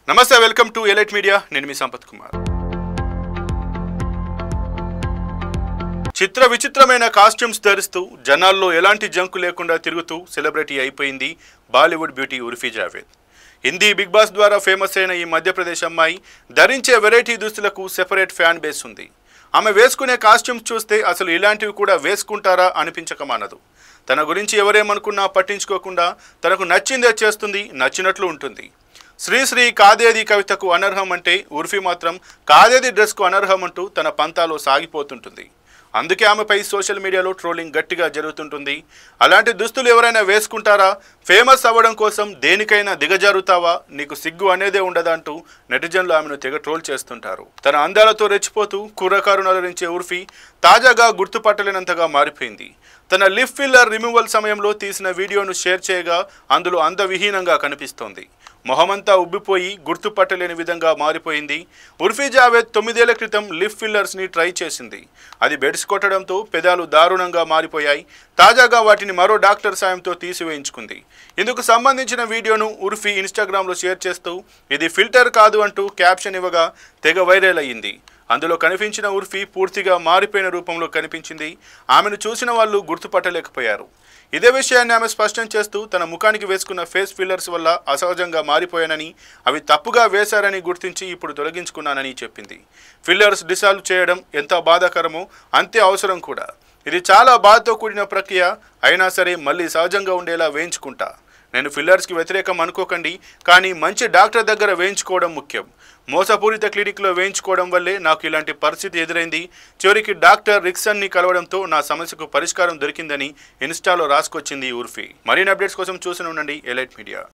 నమస్తే, welcome to elite media. నేను మీ సంపత్ కుమార్. చిత్ర విచిత్రమైన కాస్ట్యూమ్స్ ధరిస్తూ జనాల్లో ఎలాంటి జంకు లేకుండా తిరుగుతూ సెలబ్రిటీ అయిపోయింది Bollywood beauty Urfi Javed. Hindi Bigg Boss ద్వారా ఫేమస్ అయిన ఈ మధ్యప్రదేశ్ అమ్మాయి ధరించే వెరైటీ దుస్తులకు సెపరేట్ ఫ్యాన్ బేస్ ఉంది. ఆమె వేసుకునే కాస్ట్యూమ్స్ చూస్తే అసలు ఇలాంటివి కూడా వేసుకుంటారా అనిపించక మానదు. తన గురించి ఎవరేమనుకున్నా పట్టించుకోకుండా తనకు నచ్చిందే చేస్తుంది, నచ్చినట్లు ఉంటుంది. శ్రీ కాదేది కవితకు అనర్హం అంటే ఉర్ఫీ మాత్రం కాదేది డ్రెస్కు అనర్హం అంటూ తన పంతాలో సాగిపోతుంటుంది. అందుకే ఆమెపై సోషల్ మీడియాలో ట్రోలింగ్ గట్టిగా జరుగుతుంటుంది. అలాంటి దుస్తులు ఎవరైనా వేసుకుంటారా? ఫేమస్ అవ్వడం కోసం దేనికైనా దిగజారుతావా? నీకు సిగ్గు అనేదే ఉండదా అంటూ నెటిజన్లు ఆమెను తెగ ట్రోల్ చేస్తుంటారు. తన అందాలతో రెచ్చిపోతూ కుర్రకారును అలరించే ఉర్ఫీ తాజాగా గుర్తుపట్టలేనంతగా మారిపోయింది. తన లిప్ ఫిల్లర్ రిమూవల్ సమయంలో తీసిన వీడియోను షేర్ చేయగా అందులో అందవిహీనంగా కనిపిస్తోంది. మొహమంతా ఉబ్బిపోయి గుర్తుపట్టలేని విధంగా మారిపోయింది. ఉర్ఫీ జావేద్ 9 ఏళ్ల క్రితం లిప్ ఫిల్లర్స్ని ట్రై చేసింది. అది బెడ్స్ కొట్టడంతో పెదాలు దారుణంగా మారిపోయాయి. తాజాగా వాటిని మరో డాక్టర్ సాయంతో తీసివేయించుకుంది. ఇందుకు సంబంధించిన వీడియోను ఉర్ఫీ ఇన్స్టాగ్రామ్లో షేర్ చేస్తూ ఇది ఫిల్టర్ కాదు అంటూ క్యాప్షన్ ఇవ్వగా తెగ వైరల్ అయ్యింది. అందులో కనిపించిన ఉర్ఫీ పూర్తిగా మారిపోయిన రూపంలో కనిపించింది. ఆమెను చూసిన వాళ్ళు గుర్తుపట్టలేకపోయారు. ఇదే విషయాన్ని ఆమె స్పష్టం చేస్తూ తన ముఖానికి వేసుకున్న ఫేస్ ఫిల్లర్స్ వల్ల అసహజంగా మారిపోయానని, అవి తప్పుగా వేశారని గుర్తించి ఇప్పుడు తొలగించుకున్నానని చెప్పింది. ఫిల్లర్స్ డిసాల్వ్ చేయడం ఎంత బాధాకరమో అంతే అవసరం కూడా. ఇది చాలా బాధతో కూడిన ప్రక్రియ. అయినా సరే మళ్ళీ సహజంగా ఉండేలా వేయించుకుంటా. నేను ఫిల్లర్స్కి వ్యతిరేకం అనుకోకండి, కానీ మంచి డాక్టర్ దగ్గర వేయించుకోవడం ముఖ్యం. మోసపూరిత క్లినిక్లో వేయించుకోవడం వల్లే నాకు ఇలాంటి పరిస్థితి ఎదురైంది. చివరికి డాక్టర్ రిక్సన్ని కలవడంతో నా సమస్యకు పరిష్కారం దొరికిందని ఇన్స్టాలో రాసుకొచ్చింది ఉర్ఫీ. మరిన్ని అప్డేట్స్ కోసం చూసి ఉండండి ఎలైట్ మీడియా.